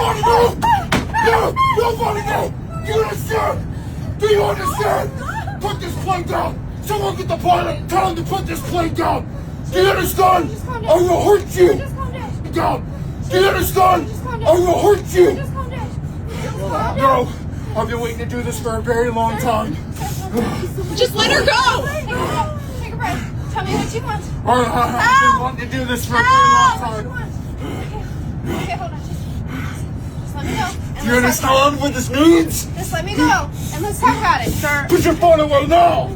Nobody move! No! Nobody move! Do you understand? Do you understand? Put this plate down! Someone get the pilot and tell him to put this plate down! Do you understand? I will hurt you! Just calm down. Down! Do you understand? I will hurt you! Just calm down. No! I've been waiting to do this for a very long time. Just let her go! Take a breath. Tell me what you want. I've been wanting to do this for a very long time. Okay, hold on. Just let me go. Do you understand what this means? Just let me go. And let's talk about it, sir. Put your phone away now!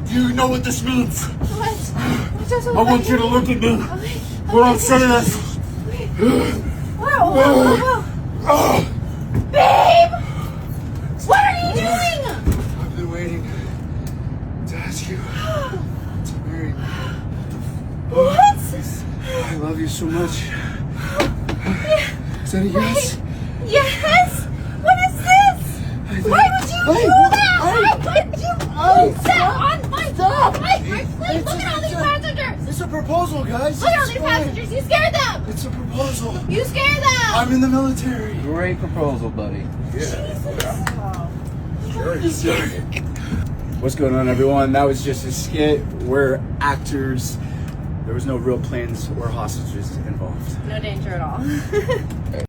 Do you know what this means? What? I want you to look at me when I'm saying this. Whoa. Babe! What are you doing? I've been waiting to ask you to marry me. What? I love you so much. Is that a yes? Yes? What is this? Why would you do that? Why would you put that on my plate? Look at all these passengers. It's a proposal, guys. Look at all these passengers. You scared them. It's a proposal. You scared them. I'm in the military. Great proposal, buddy. What's going on, everyone? That was just a skit. We're actors. There was no real planes or hostages involved. No danger at all.